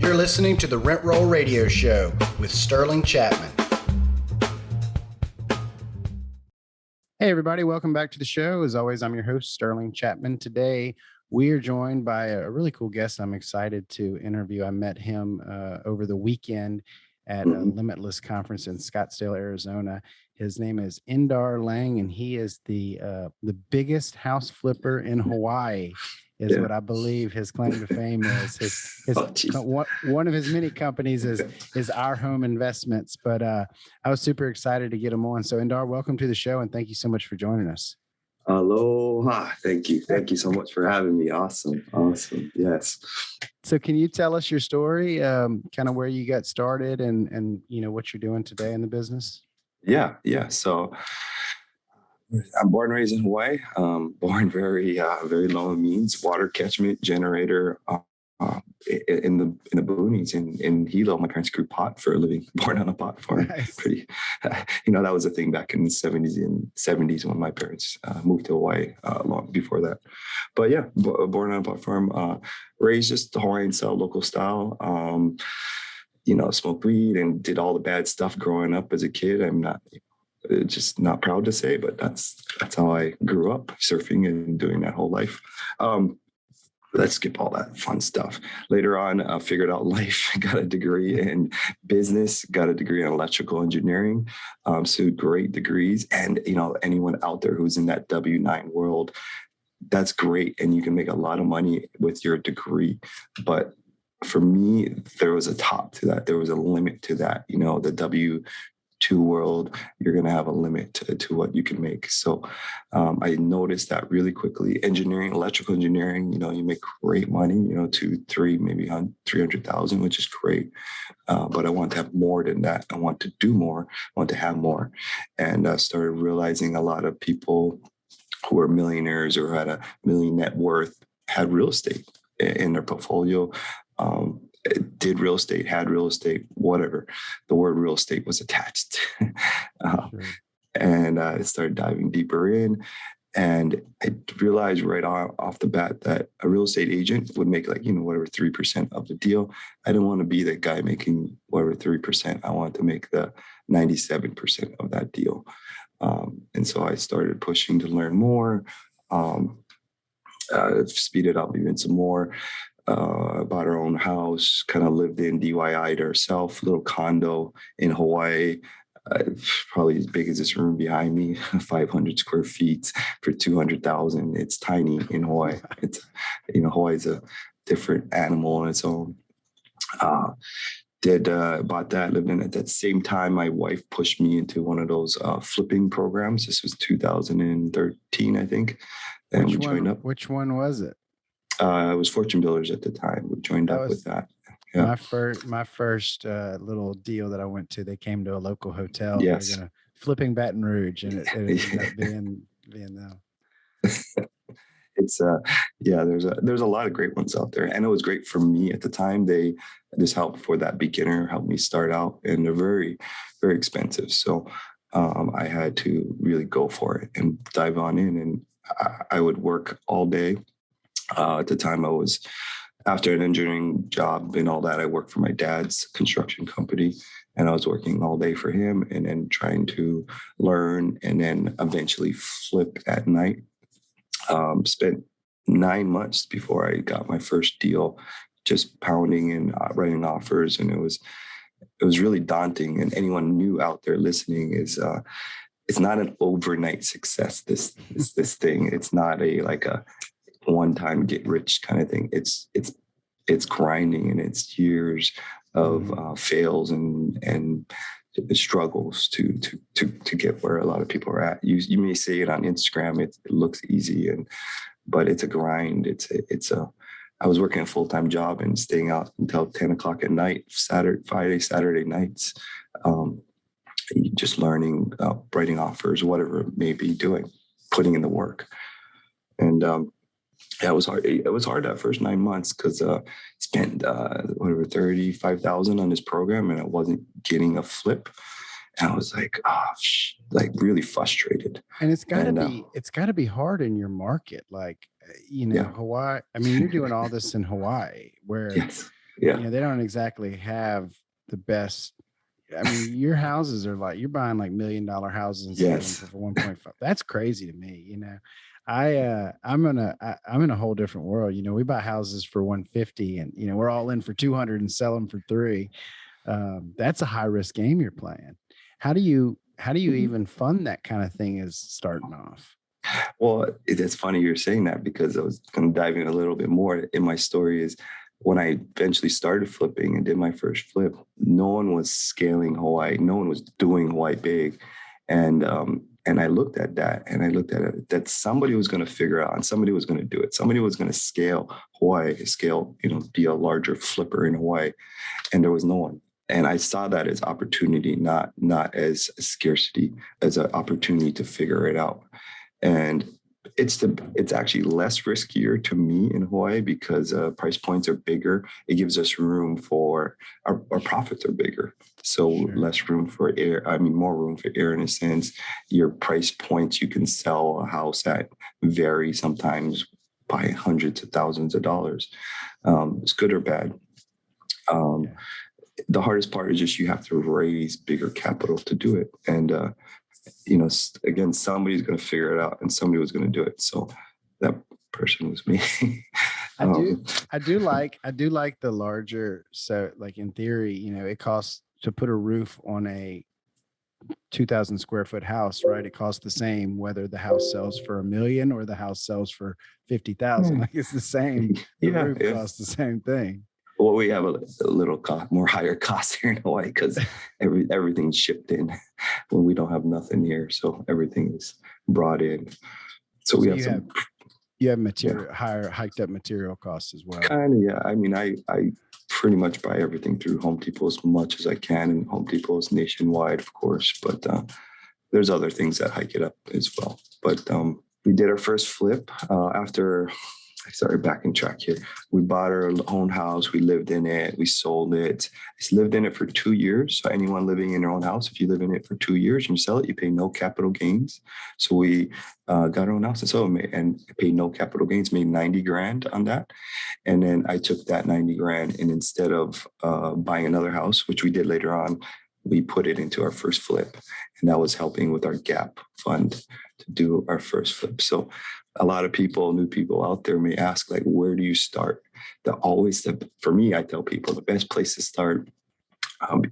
You're listening to the Rent Roll Radio Show with Sterling Chapman. Hey, everybody. Welcome back to the show. As always, I'm your host, Sterling Chapman. Today, we are joined by a really cool guest I'm excited to interview. I met him over the weekend at a Limitless conference in Scottsdale, Arizona. His name is Indar Lange, and he is the biggest house flipper in Hawaii, is what I believe his claim to fame is. One of his many companies is Our Home Investments. But I was super excited to get him on. So Indar, welcome to the show, and thank you so much for joining us. Aloha. Thank you so much for having me. Awesome. Yes. So can you tell us your story, kind of where you got started and what you're doing today in the business? Yeah. So I'm born and raised in Hawaii. Born very low means, water catchment generator in the boonies in Hilo. My parents grew pot for a living. Born on a pot farm. Nice. Pretty, that was a thing back in the 70s when my parents moved to Hawaii. Long before that, but yeah, born on a pot farm. Raised just Hawaiian style, local style. Smoked weed and did all the bad stuff growing up as a kid. I'm not proud to say, but that's how I grew up, surfing and doing that whole life. Let's skip all that fun stuff. Later on, figured out life, got a degree in business, got a degree in electrical engineering. So great degrees. And, anyone out there who's in that W-9 world, that's great. And you can make a lot of money with your degree. But for me, there was a top to that. There was a limit to that. The W-2 world, you're going to have a limit to what you can make. So I noticed that really quickly. Electrical engineering, you make great money, 2, 3, maybe 300,000, which is great. But I want to have more than that. I want to do more. I want to have more. And I started realizing a lot of people who were millionaires or had a million net worth had real estate in their portfolio. Did real estate, had real estate, whatever. The word real estate was attached. Sure. And I started diving deeper in. And I realized right off the bat that a real estate agent would make 3% of the deal. I didn't want to be the guy making 3%. I wanted to make the 97% of that deal. And so I started pushing to learn more, speed it up even some more. Bought our own house, kind of lived in DIY'd ourselves, little condo in Hawaii, probably as big as this room behind me, 500 square feet for $200,000. It's tiny in Hawaii. It's, Hawaii's a different animal on its own. Bought that, lived in it. At that same time, my wife pushed me into one of those flipping programs. This was 2013, I think. And we joined up. Which one was it? It was Fortune Builders at the time. We joined up with that. Yeah. My first little deal that I went to, they came to a local hotel. Yes. They were flipping Baton Rouge, and it ended up being them. It's there's a lot of great ones out there, and it was great for me at the time. They just helped for that beginner, helped me start out, and they're very, very expensive. So I had to really go for it and dive on in, and I would work all day. At the time, I was, after an engineering job and all that, I worked for my dad's construction company, and I was working all day for him and then trying to learn and then eventually flip at night. Spent 9 months before I got my first deal, just pounding and writing offers. And it was really daunting. And anyone new out there listening is, it's not an overnight success. This thing, it's not a one-time get rich kind of thing. It's grinding, and it's years of fails and struggles to get where a lot of people are at. You may say it on Instagram, it looks easy, but it's a grind. I was working a full-time job and staying out until 10 o'clock at night, Friday, Saturday nights, just learning, writing offers, whatever it may be, putting in the work. And it was hard. It was hard that first 9 months because spent $35,000 on this program, and I wasn't getting a flip. And I was like, really frustrated. And it's got to be hard in your market, Hawaii. I mean, you're doing all this in Hawaii, where yes. Yeah. They don't exactly have the best. I mean, your houses are like, you're buying like $1 million houses and selling them Yes. for 1.5. That's crazy to me. I'm in a whole different world. We buy houses for 150 and we're all in for 200 and sell them for 3. That's a high risk game you're playing. How do you even fund that kind of thing as starting off? Well, it's funny you're saying that because I was going to dive in a little bit more. In my story is when I eventually started flipping and did my first flip, no one was scaling Hawaii. No one was doing Hawaii big. And I looked at that and I looked at it that somebody was going to figure out and somebody was going to do it. Somebody was going to scale Hawaii, be a larger flipper in Hawaii. And there was no one. And I saw that as opportunity, not as a scarcity, as an opportunity to figure it out. And it's actually less riskier to me in Hawaii because price points are bigger. It gives us room for our profits are bigger. So Sure. less room for air. I mean, more room for air in a sense. Your price points you can sell a house at vary sometimes by hundreds of thousands of dollars. It's good or bad. Yeah. The hardest part is just you have to raise bigger capital to do it. And again, somebody's going to figure it out and somebody was going to do it. So that person was me. I do like the larger. So like in theory, it costs to put a roof on a 2,000 square foot house, right? It costs the same whether the house sells for $1 million or the house sells for 50,000. Like it's the same. The roof costs the same thing. Well, we have a little more higher cost here in Hawaii because everything's shipped in when we don't have nothing here. So everything is brought in. So we have material, higher hiked up material costs as well. Kind of, yeah. I mean, I pretty much buy everything through Home Depot as much as I can. And Home Depot is nationwide, of course, but there's other things that hike it up as well. But we did our first flip after... Sorry, back in track here. We bought our own house. We lived in it. We sold it. I lived in it for 2 years. So anyone living in their own house, if you live in it for 2 years and you sell it, you pay no capital gains. So we got our own house and sold it and paid no capital gains, made 90 grand on that. And then I took that 90 grand and instead of buying another house, which we did later on, we put it into our first flip. And that was helping with our gap fund to do our first flip. So a lot of new people out there may ask, like, where do you start? For me, I tell people the best place to start,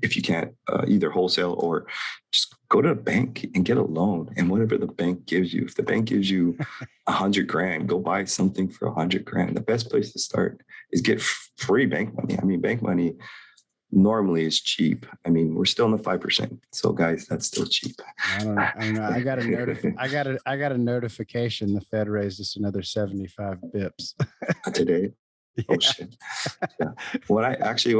if you can't either wholesale or just go to the bank and get a loan. And whatever the bank gives you, if the bank gives you 100 grand, go buy something for 100 grand. The best place to start is get free bank money. I mean, bank money normally is cheap. I mean, we're still in the 5%. So guys, that's still cheap. I don't know. I got a notification. The Fed raised us another 75 bips today. Yeah. Oh shit. Yeah. When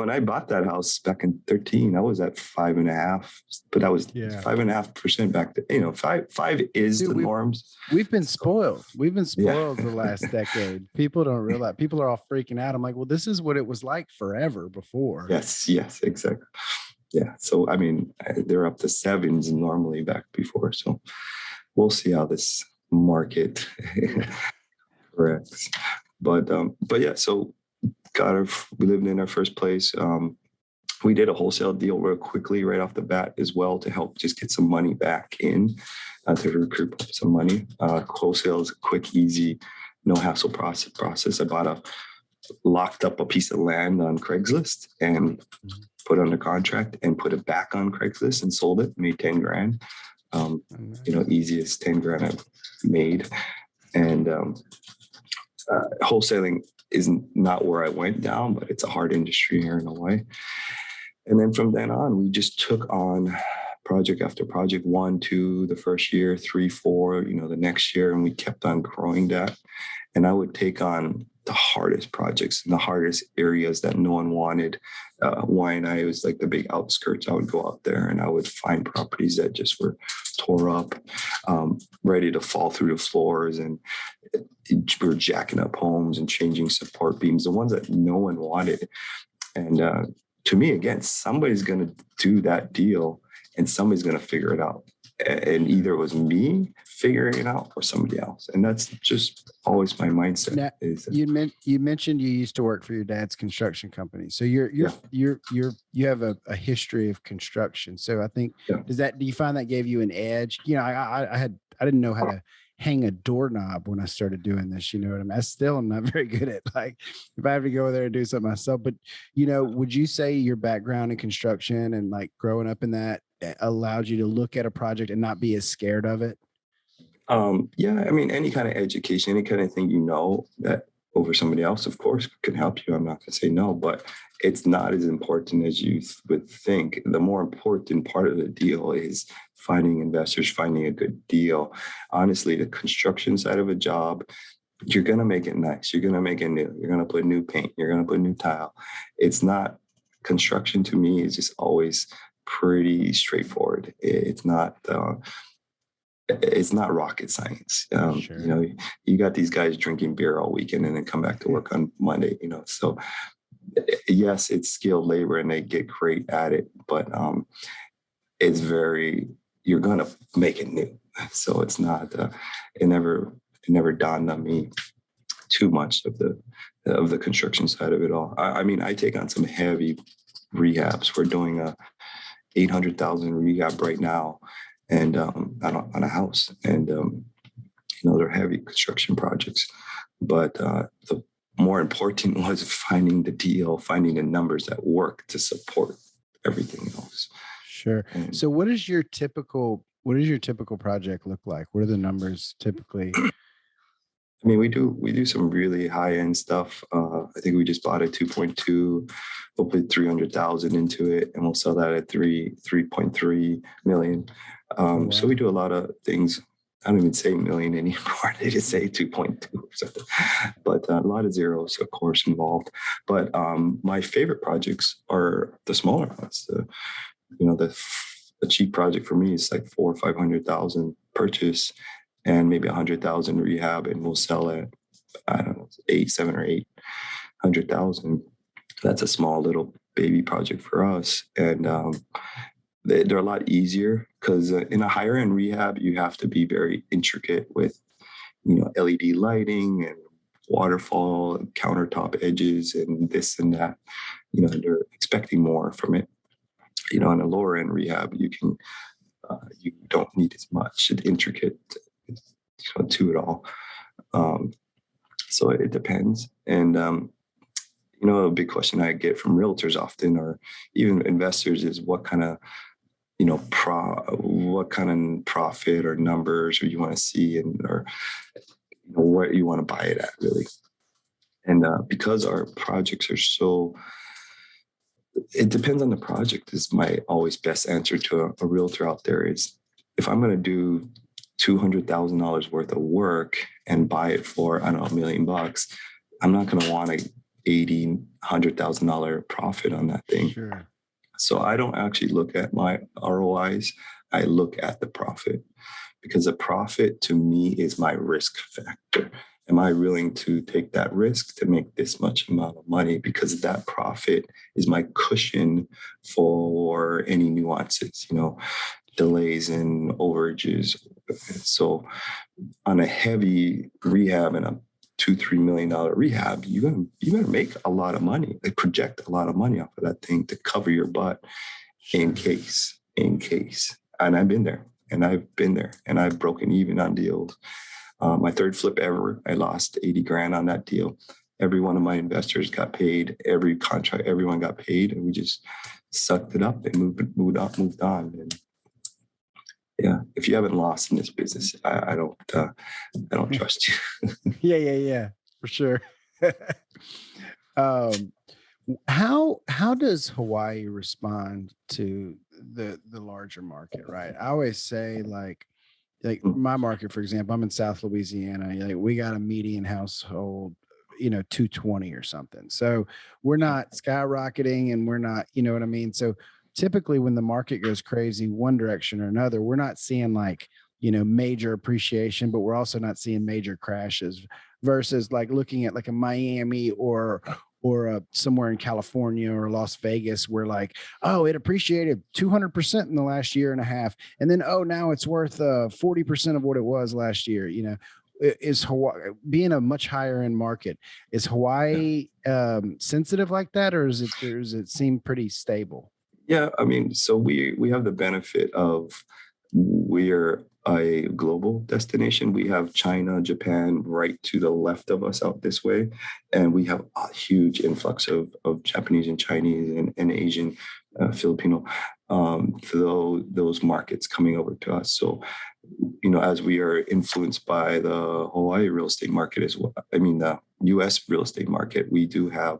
I bought that house back in 13, I was at 5.5, but that was 5.5% back then. Five is the norms. We've been spoiled. The last decade. People don't realize. People are all freaking out. I'm like, well, this is what it was like forever before. Yes, exactly. Yeah. So, I mean, they're up to 7s normally back before. So we'll see how this market corrects. But yeah, so we lived in our first place. We did a wholesale deal real quickly right off the bat as well to help just get some money back in to recoup some money. Wholesale is a quick, easy, no hassle process. I locked up a piece of land on Craigslist and put it under contract and put it back on Craigslist and sold it, made 10 grand. Easiest 10 grand I've made. And wholesaling is not where I went down, but it's a hard industry here in Hawaii. And then from then on, we just took on project after project, 1, 2, the first year, 3, 4, the next year, and we kept on growing that. And I would take on the hardest projects in the hardest areas that no one wanted. Waianae was like the big outskirts. I would go out there and I would find properties that just were tore up, ready to fall through the floors. And we were jacking up homes and changing support beams, the ones that no one wanted. And to me, again, somebody's going to do that deal and somebody's going to figure it out. and either it was me figuring it out or somebody else. And that's just always my mindset. Now, Is you mentioned you used to work for your dad's construction company, so yeah, you have a history of construction. So I think, yeah. do you find that gave you an edge? You know, I didn't know how to hang a doorknob when I started doing this. You know what I mean? I still am not very good at, like, if I have to go there and do something myself. But you know, would you say your background in construction and like growing up in that allowed you to look at a project and not be as scared of it? Yeah, I mean, any kind of education, any kind of thing, that over somebody else, of course, can help you. I'm not going to say no, but it's not as important as you would think. The more important part of the deal is finding investors, finding a good deal. Honestly, the construction side of a job, you're going to make it nice. You're going to make it new. You're going to put new paint. You're going to put new tile. It's not, construction to me is just always pretty straightforward. It's not rocket science. Sure. You got these guys drinking beer all weekend and then come back to work on Monday, so yes, it's skilled labor and they get great at it, but you're going to make it new. So it's not, it never dawned on me too much of the construction side of it all. I mean, I take on some heavy rehabs. We're doing a 800,000 rehab right now, and on a house, and they're heavy construction projects. But the more important was finding the deal, finding the numbers that work to support everything else. Sure. And So what does your typical project look like? What are the numbers typically? I mean, we do some really high end stuff. I think we just bought a 2.2. We'll put 300,000 into it, and we'll sell that at 3.3 million. So we Wow. do a lot of things. I don't even say million anymore. They just say 2.2 or something. But a lot of zeros, of course, involved. But my favorite projects are the smaller ones. The cheap project for me is like 400,000 or 500,000 purchase, and maybe 100,000 rehab, and we'll sell it, I don't know, 700,000 or 800,000. That's a small little baby project for us, and they're a lot easier because in a higher end rehab, you have to be very intricate with LED lighting and waterfall and countertop edges and this and that. They're expecting more from it. In a lower end rehab, you don't need as much intricate to it all. So it depends. And a big question I get from realtors often, or even investors, is what kind of profit or numbers or you want to see, or what you want to buy it at, really. And because our projects are so, it depends on the project, is my always best answer to a realtor out there. Is if I'm going to do $200,000 worth of work and buy it for, I don't know, $1 million, I'm not going to want a $100,000 profit on that thing. Sure. So I don't actually look at my ROIs. I look at the profit, because the profit to me is my risk factor. Am I willing to take that risk to make this much amount of money? Because that profit is my cushion for any nuances, delays and overages. So on a heavy rehab and a $2-3 million rehab, you're gonna make a lot of money. They project a lot of money off of that thing to cover your butt in case. And I've been there, and I've broken even on deals. My third flip ever, I lost 80 grand on that deal. Every one of my investors got paid. Every contract, everyone got paid, and we just sucked it up and moved on. And yeah, if you haven't lost in this business, I don't trust you. Yeah, for sure. um, how does Hawaii respond to the larger market? Right. I always say, like my market, for example, I'm in South Louisiana. Like, we got a median household, 220 or something. So we're not skyrocketing, and we're not, you know what I mean? So typically when the market goes crazy one direction or another, we're not seeing like, major appreciation, but we're also not seeing major crashes, versus like looking at like a Miami somewhere in California or Las Vegas where like, oh, it appreciated 200% in the last year and a half. And then, oh, now it's worth 40% of what it was last year. Is Hawaii being a much higher end market? Is Hawaii sensitive like that, or does it seem pretty stable? Yeah, I mean, so we have the benefit of we're a global destination. We have China, Japan right to the left of us out this way, and we have a huge influx of Japanese and Chinese and Asian, Filipino, those markets coming over to us. So, as we are influenced by the Hawaii real estate market as well, I mean the U.S. real estate market, we do have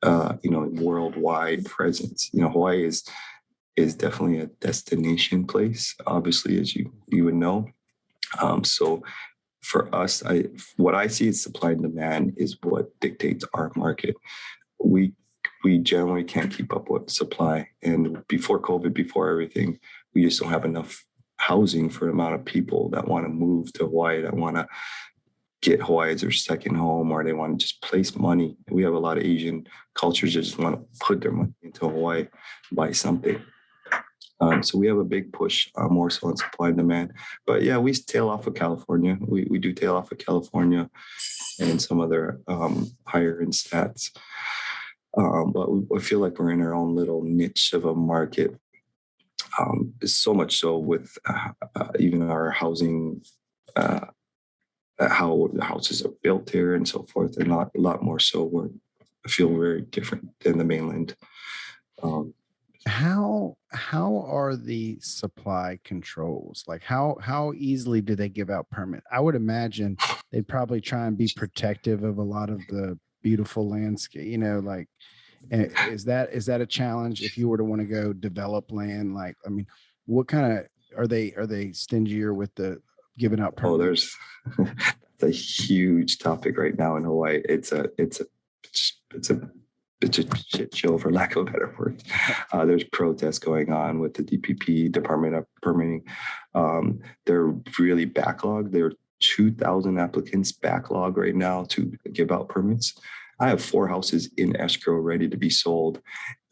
worldwide presence. Hawaii is definitely a destination place, obviously, as you would know. So for us, what I see is supply and demand is what dictates our market. We we generally can't keep up with supply. And before COVID, before everything, we just don't have enough housing for the amount of people that want to move to Hawaii, that want to get Hawaii as their second home, or they want to just place money. We have a lot of Asian cultures that just want to put their money into Hawaii, buy something. So we have a big push more so on supply and demand. But yeah, we tail off of California. We do tail off of California and some other higher end stats. But I feel like we're in our own little niche of a market. So much so with even our housing, how the houses are built here and so forth, and not a lot more so. I feel very different than the mainland. Um, How are the supply controls? Like how easily do they give out permit? I would imagine they'd probably try and be protective of a lot of the beautiful landscape, like is that a challenge if you were to want to go develop land? Like, I mean, what kind of are they stingier with the giving out oh, permits? it's a huge topic right now in Hawaii. It's a shit show, for lack of a better word. There's protests going on with the DPP, Department of Permitting. They're really backlogged. There are 2,000 applicants backlog right now to give out permits. I have 4 houses in escrow ready to be sold,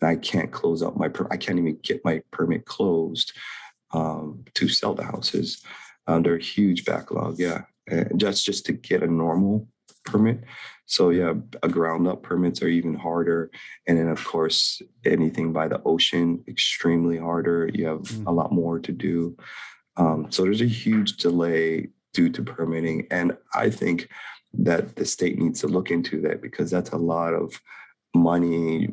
and I can't close out I can't even get my permit closed to sell the houses. They're a huge backlog, yeah. And that's just to get a normal permit. So yeah, a ground up permits are even harder. And then of course, anything by the ocean, extremely harder. You have a lot more to do. So there's a huge delay due to permitting. And I think that the state needs to look into that, because that's a lot of money,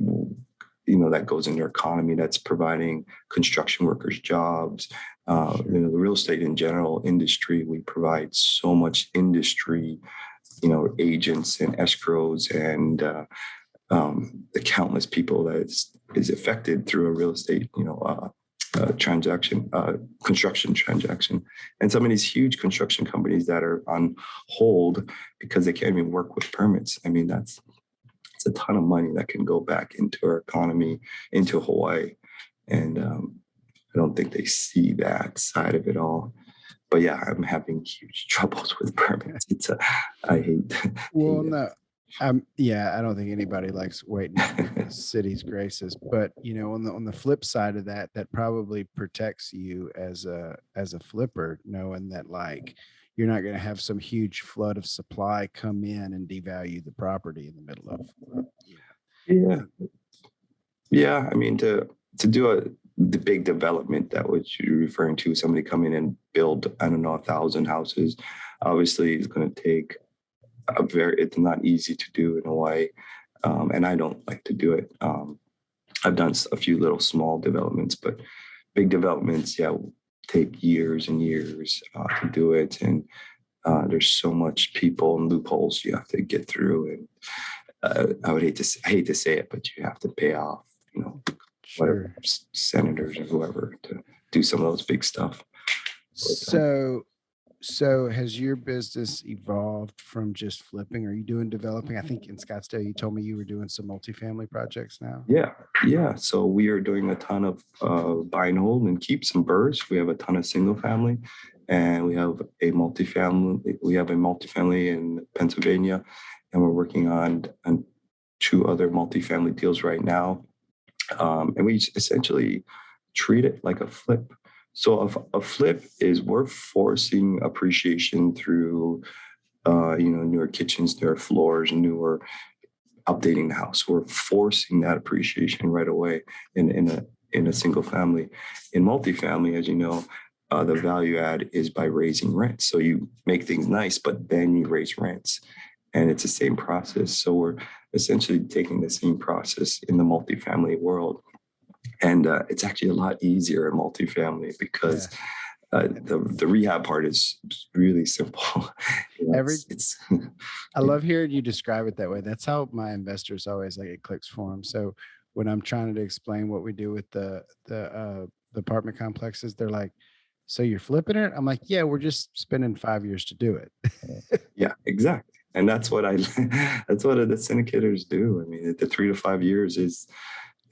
that goes in their economy, that's providing construction workers jobs. The real estate in general industry, we provide so much industry, agents and escrows and the countless people that is affected through a real estate, transaction, construction transaction. And some of these huge construction companies that are on hold because they can't even work with permits. I mean, it's a ton of money that can go back into our economy, into Hawaii. And I don't think they see that side of it all. But yeah, I'm having huge troubles with permits. I hate. Well, hate no, yeah, I don't think anybody likes waiting on the city's graces, but on the flip side of that, that probably protects you as a flipper, knowing that like you're not going to have some huge flood of supply come in and devalue the property in the middle of. Yeah, yeah. I mean, to do the big development that what you're referring to, somebody come in and build, I don't know, 1,000 houses. Obviously, it's going to take it's not easy to do in Hawaii, and I don't like to do it. I've done a few little small developments, but big developments, yeah, take years and years to do it, and there's so much people and loopholes you have to get through. And I hate to say it, but you have to pay off, whatever Sure. senators or whoever to do some of those big stuff. So has your business evolved from just flipping? Are you doing developing? I think in Scottsdale, you told me you were doing some multifamily projects now. Yeah, yeah. So we are doing a ton of buy and hold and keep some burrs. We have a ton of single family, and we have a multifamily. We have a multifamily in Pennsylvania, and we're working on two other multifamily deals right now. And we essentially treat it like a flip. So a flip is we're forcing appreciation through, newer kitchens, newer floors, newer updating the house. We're forcing that appreciation right away in a single family. In multifamily, as you know, the value add is by raising rents. So you make things nice, but then you raise rents, and it's the same process. So we're essentially taking the same process in the multifamily world, and it's actually a lot easier in multifamily because the rehab part is really simple. Every It's I love hearing you describe it that way. That's how my investors always like it clicks for them. So when I'm trying to explain what we do with the apartment complexes, they're like, "So you're flipping it?" I'm like, "Yeah, we're just spending 5 years to do it." yeah, exactly. And that's what that's what the syndicators do. I mean, the 3 to 5 years is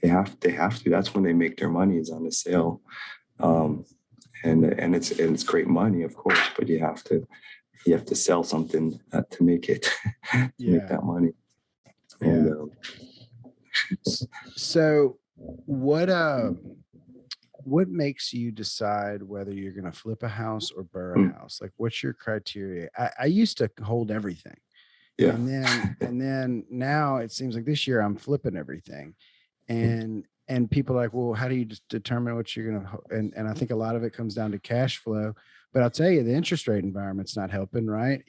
they have to. That's when they make their money is on the sale, um, and it's great money, of course. But you have to sell something to make it to make Yeah, that money. And yeah. So what makes you decide whether you're going to flip a house or burr a mm, house? Like, what's your criteria? I used to hold everything. yeah, And then now it seems like this year I'm flipping everything. And people are like, well, how do you just determine what you're gonna and I think a lot of it comes down to cash flow. But I'll tell you, the interest rate environment's not helping, right?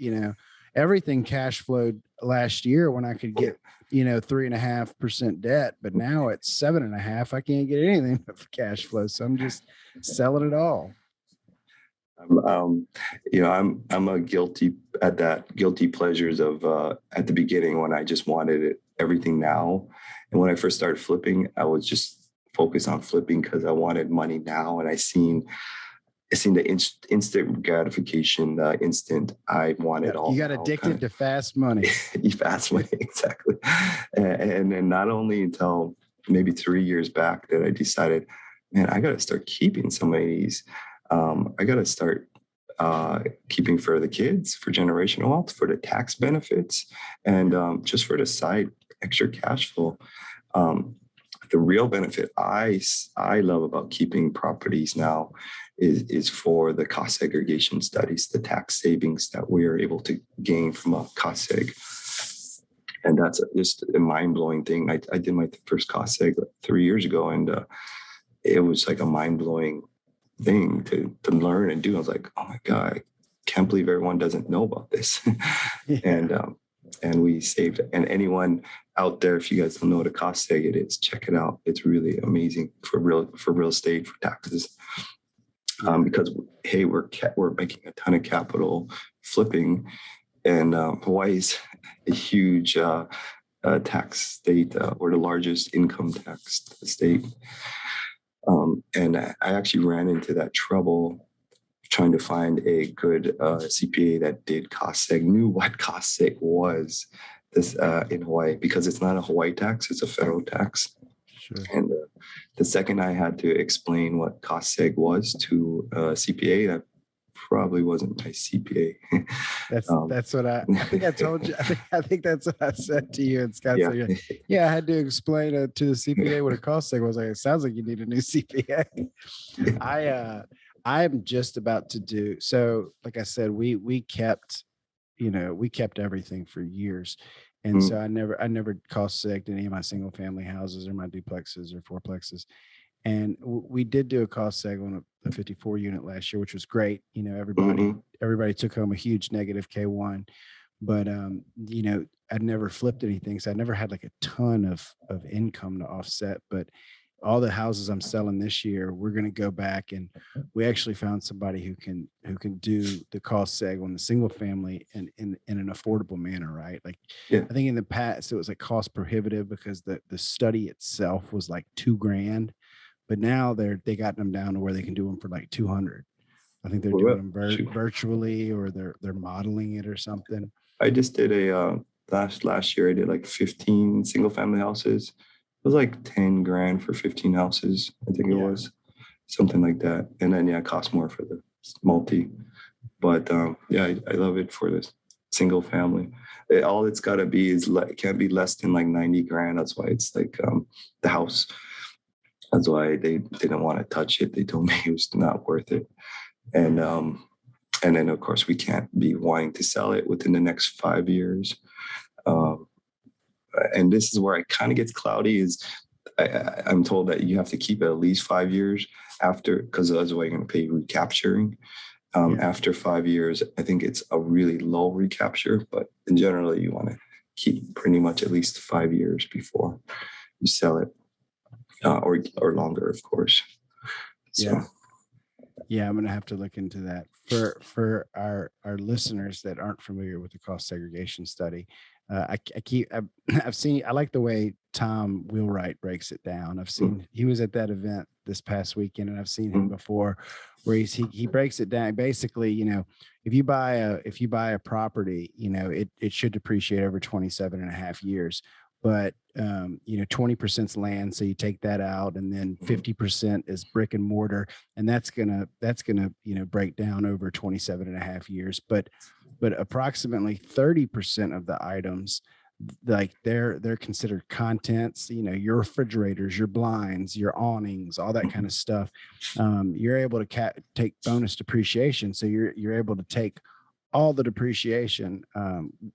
Everything cash flowed last year when I could get 3.5% debt, but now it's 7.5. I can't get anything but cash flow. So I'm just selling it all. I'm a guilty at that guilty pleasures of at the beginning when I just wanted everything now, and when I first started flipping, I was just focused on flipping because I wanted money now, and I seen the instant gratification, the instant I want it all You got now kind addicted to fast money. of fast money exactly, and then not only until maybe 3 years back that I decided, man, I got to start keeping some of these. I got to start keeping for the kids, for generational wealth, for the tax benefits, and just for the side extra cash flow. Um, the real benefit I love about keeping properties now is for the cost segregation studies, the tax savings that we are able to gain from a cost seg. And that's just a mind blowing thing. I did my first cost seg 3 years ago, and it was like a mind blowing thing to learn and do. I was like, oh my God, I can't believe everyone doesn't know about this. Yeah. and we saved it. And anyone out there, if you guys don't know what a cost seg it is, check it out. It's really amazing for real estate, for taxes. Because hey, we're making a ton of capital flipping, and Hawaii's a huge tax state. We're the largest income tax state. And I actually ran into that trouble trying to find a good CPA that did cost seg, knew what cost seg was this in Hawaii, because it's not a Hawaii tax, it's a federal tax. Sure. And the second I had to explain what cost seg was to a CPA, that probably wasn't my CPA. That's what I think I told you. I think that's what I said to you. And Scott Yeah. said, yeah, I had to explain to the CPA what a cost seg was. Like, it sounds like you need a new CPA. I'm just about to do so. Like I said, we kept everything for years. And so Mm, I never cost segged any of my single family houses or my duplexes or fourplexes. And we did do a cost seg on a 54 unit last year, which was great. Everybody mhm, everybody took home a huge negative K1. But I'd never flipped anything, so I never had like a ton of income to offset. But all the houses I'm selling this year, we're going to go back, and we actually found somebody who can do the cost seg on the single family in an affordable manner, right? Like, yeah. I think in the past it was like cost prohibitive because the study itself was like 2 grand, but now they got them down to where they can do them for like 200. I think they're doing Well, them shoot. virtually, or they're modeling it or something. I just did a last year. I did like 15 single family houses. It was like 10 grand for 15 houses. I think it Yeah. was something like that. And then yeah, it cost more for the multi. But yeah, I love it for this. single family. All it's got to be is it can't be less than like 90 grand. That's why it's like the house. That's why they didn't want to touch it. They told me it was not worth it. And then of course we can't be wanting to sell it within the next 5 years. Um, and this is where it kind of gets cloudy. Is I'm told that you have to keep it at least 5 years after, because otherwise you're going to pay recapturing. After 5 years, I think it's a really low recapture, but in general, you want to keep pretty much at least 5 years before you sell it, or longer, of course. So. Yeah, I'm going to have to look into that. For our listeners that aren't familiar with the cost segregation study, I've seen, I like the way Tom Wheelwright breaks it down. I've seen, he was at that event this past weekend, and I've seen him before, where he breaks it down. Basically, if you buy a property, it should depreciate over 27 and a half years. But 20% is land, so you take that out, and then 50% is brick and mortar, and that's gonna break down over 27 and a half years. But approximately 30% of the items, like they're considered contents, your refrigerators, your blinds, your awnings, all that kind of stuff. You're able to take bonus depreciation, so you're able to take all the depreciation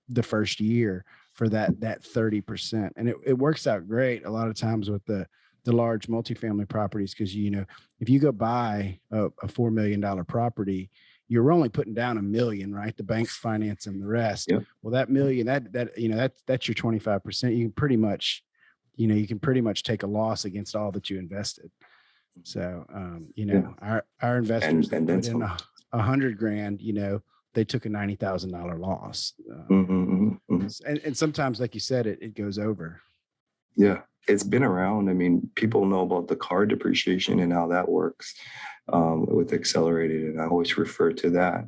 the first year for that 30%. And it works out great a lot of times with the large multifamily properties, because if you go buy a $4 million property, you're only putting down $1 million, right? The bank's financing the rest. Yep. Well, that $1 million, that's your 25%. You can pretty much take a loss against all that you invested. So our investors and put in $100,000, they took a $90,000 loss. And sometimes, like you said, it goes over. Yeah, it's been around. I mean, people know about the car depreciation and how that works with accelerated. And I always refer to that.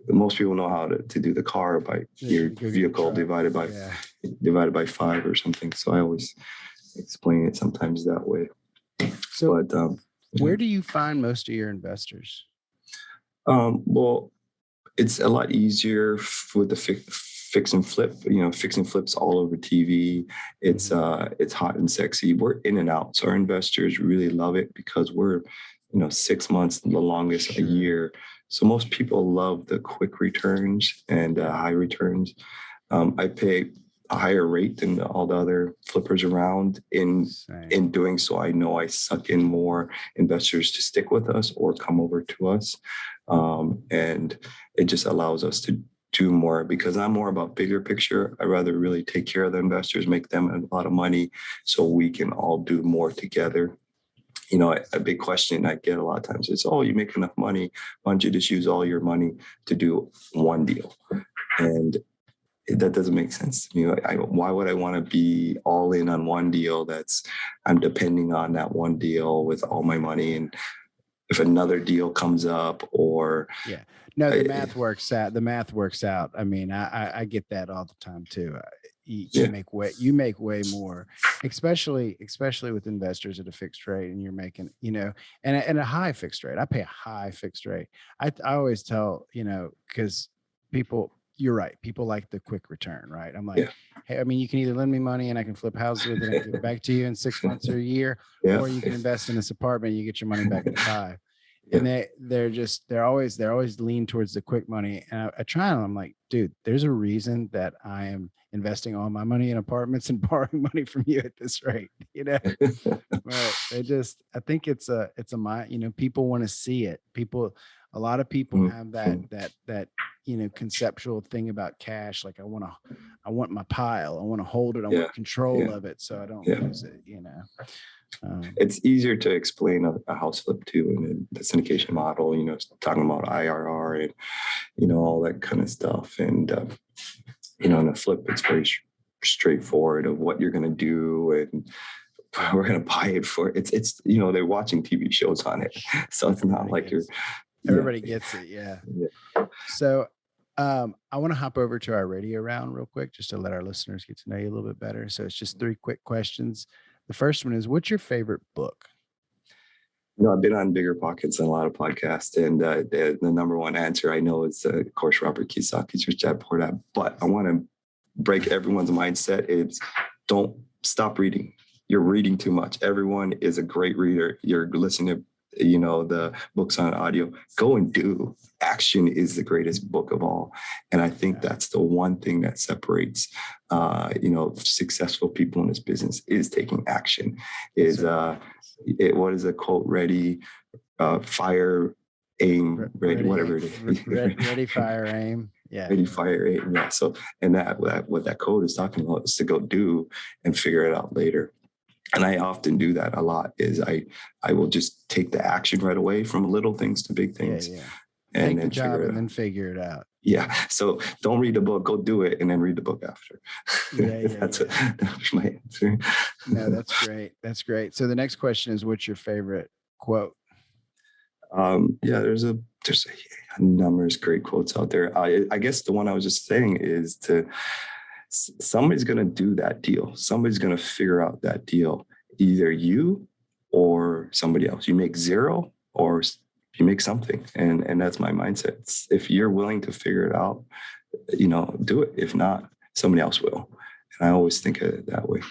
Most people know how to do the car by your vehicle divided by 5 or something. So I always explain it sometimes that way. So, where do you find most of your investors? Well, it's a lot easier with the fix and flip. Fix and flips all over TV. It's hot and sexy. We're in and out, so our investors really love it because we're 6 months, the longest, a year. So most people love the quick returns and high returns. I pay a higher rate than all the other flippers around. In doing so, I know I suck in more investors to stick with us or come over to us. And it just allows us to do more, because I'm more about bigger picture. I'd rather really take care of the investors, make them a lot of money so we can all do more together. A big question I get a lot of times is, oh, you make enough money, why don't you just use all your money to do one deal? And that doesn't make sense to me. Why would I want to be all in on one deal I'm depending on that one deal with all my money? And if another deal comes up the math works out. The math works out. I mean, I get that all the time too. You make way more, especially with investors at a fixed rate, and you're making, and a high fixed rate. I pay a high fixed rate. I always tell, because you're right. People like the quick return, right? I'm like, hey, I mean, you can either lend me money and I can flip houses with it and give it back to you in 6 months or a year, or you can invest in this apartment, you get your money back in 5. And they're always lean towards the quick money. And I try and I'm like, dude, there's a reason that I am investing all my money in apartments and borrowing money from you at this rate, But I think it's a mind, people want to see it. A lot of people have that conceptual thing about cash. Like I want my pile. I want to hold it. I want control of it, so I don't lose it. It's easier to explain a house flip too, and the syndication model. Talking about IRR and all that kind of stuff. And in a flip, it's very straightforward of what you're going to do, and we're going to buy it for. It's they're watching TV shows on it, so it's not like everybody gets it. Yeah. So I want to hop over to our radio round real quick, just to let our listeners get to know you a little bit better. So it's just 3 quick questions. The first one is, what's your favorite book? I've been on Bigger Pockets and a lot of podcasts, and the number one answer I know is, of course, Robert Kiyosaki's Rich Dad Poor Dad. But I want to break everyone's mindset. It's don't stop reading. You're reading too much. Everyone is a great reader. You're listening to, the books on audio. Go and do. Action is the greatest book of all. And I think that's the one thing that separates, successful people in this business is taking action. What is a quote? Ready, fire, aim, ready, whatever it is. Ready, fire, aim. Yeah. Ready, fire, aim. Yeah. So, and that what that code is talking about is to go do and figure it out later. And I often do that a lot. Is I will just take the action right away from little things to big things. Yeah. And take the job and then figure it out. Yeah. So don't read the book, go do it, and then read the book after. That's my answer. No, that's great. That's great. So the next question is, what's your favorite quote? There's a numerous great quotes out there. I guess the one I was just saying is somebody's going to do that deal. Somebody's going to figure out that deal, either you or somebody else. You make zero or you make something. And that's my mindset. If you're willing to figure it out, do it. If not, somebody else will. And I always think of it that way.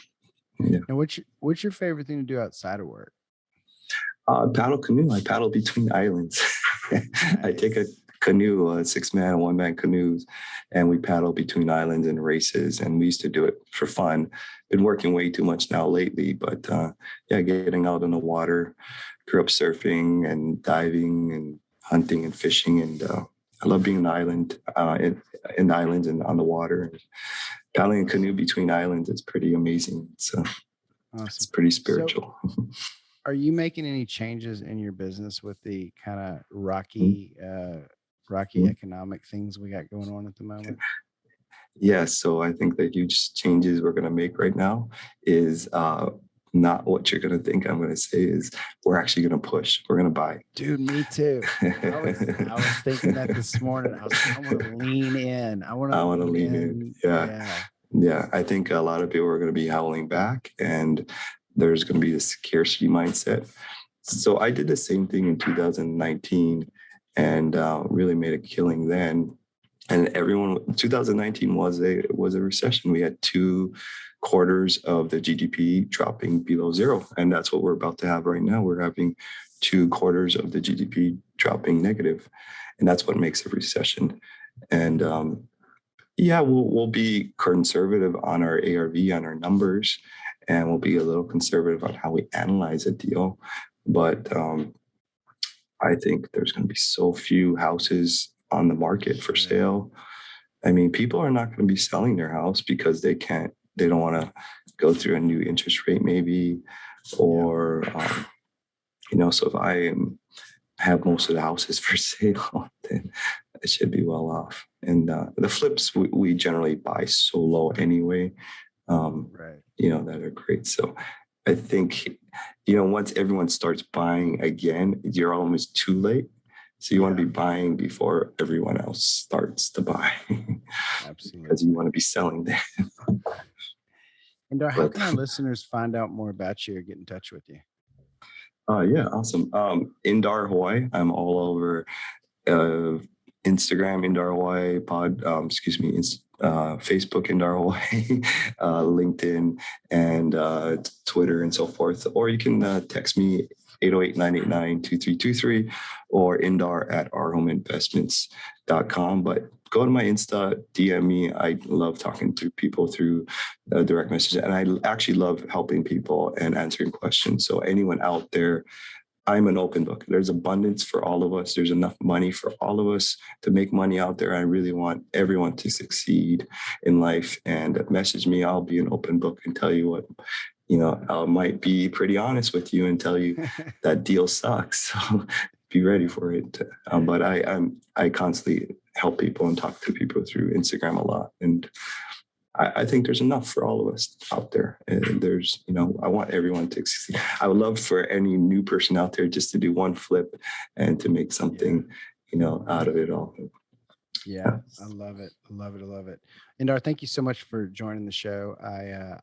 Yeah. And what's your favorite thing to do outside of work? Paddle canoe. I paddle between islands. Nice. I take a canoe, 6-man, 1-man canoes, and we paddle between islands and races. And we used to do it for fun. Been working way too much now lately, but getting out in the water. Grew up surfing and diving and hunting and fishing, and I love being in the island, in the islands and on the water. Paddling a canoe between islands is pretty amazing. So awesome. It's pretty spiritual. So, are you making any changes in your business with the kind of rocky economic things we got going on at the moment? Yes. So I think the huge changes we're going to make right now is not what you're going to think I'm going to say is we're actually going to push. We're going to buy. Dude, me too. I was thinking that this morning. I want to lean in. I want to lean in. Yeah. I think a lot of people are going to be howling back, and there's going to be a scarcity mindset. So I did the same thing in 2019 and really made a killing then. And 2019 was a recession. We had 2 quarters of the GDP dropping below zero. And that's what we're about to have right now. We're having 2 quarters of the GDP dropping negative. And that's what makes a recession. And we'll be conservative on our ARV, on our numbers, and we'll be a little conservative on how we analyze a deal. But I think there's going to be so few houses on the market for sale. I mean, people are not going to be selling their house because they don't want to go through a new interest rate maybe, or, so if I have most of the houses for sale, then I should be well off. And the flips, we generally buy so low anyway, that are great. So I think, once everyone starts buying again, you're almost too late. So you want to be buying before everyone else starts to buy. Absolutely. Because you want to be selling them. And how can our listeners find out more about you or get in touch with you? Awesome. Indar Hawaii. I'm all over Instagram, Indar Hawaii, Facebook, Indar Hawaii, LinkedIn, and Twitter, and so forth. Or you can text me 808-989-2323 or indar@ourhomeinvestments.com. But go to my Insta, DM me. I love talking to people through direct messages. And I actually love helping people and answering questions. So anyone out there, I'm an open book. There's abundance for all of us. There's enough money for all of us to make money out there. I really want everyone to succeed in life. And message me. I'll be an open book and tell you what, I might be pretty honest with you and tell you that deal sucks. So be ready for it. But I constantly help people and talk to people through Instagram a lot. And I think there's enough for all of us out there. And there's, I want everyone to succeed. I would love for any new person out there just to do one flip and to make something, out of it all. Yeah, I love it. I love it. I love it. Indar, thank you so much for joining the show.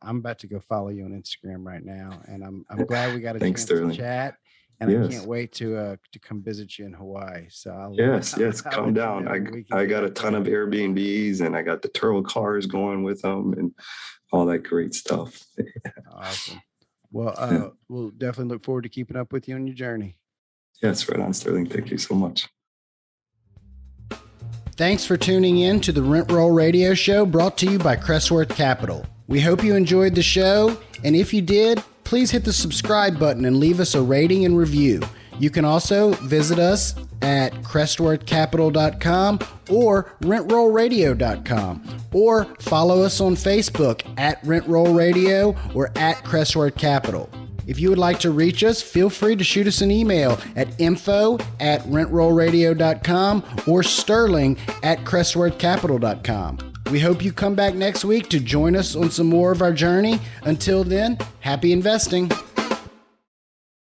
I'm about to go follow you on Instagram right now, and I'm glad we got a chance to chat. and I Yes. can't wait to come visit you in Hawaii. So Yes. I'll Come let you down. know when we can I get got a out ton there. of Airbnbs, and I got the turtle cars going with them and all that great stuff. Awesome. Well, Yeah. we'll definitely look forward to keeping up with you on your journey. Yes, right on, Sterling. Thank you so much. Thanks for tuning in to the Rent Roll Radio Show, brought to you by Crestworth Capital. We hope you enjoyed the show, and if you did, please hit the subscribe button and leave us a rating and review. You can also visit us at crestworthcapital.com or rentrollradio.com, or follow us on Facebook at Rent Roll Radio or at Crestworth Capital. If you would like to reach us, feel free to shoot us an email at info@rentrollradio.com or sterling@crestworthcapital.com. We hope you come back next week to join us on some more of our journey. Until then, happy investing.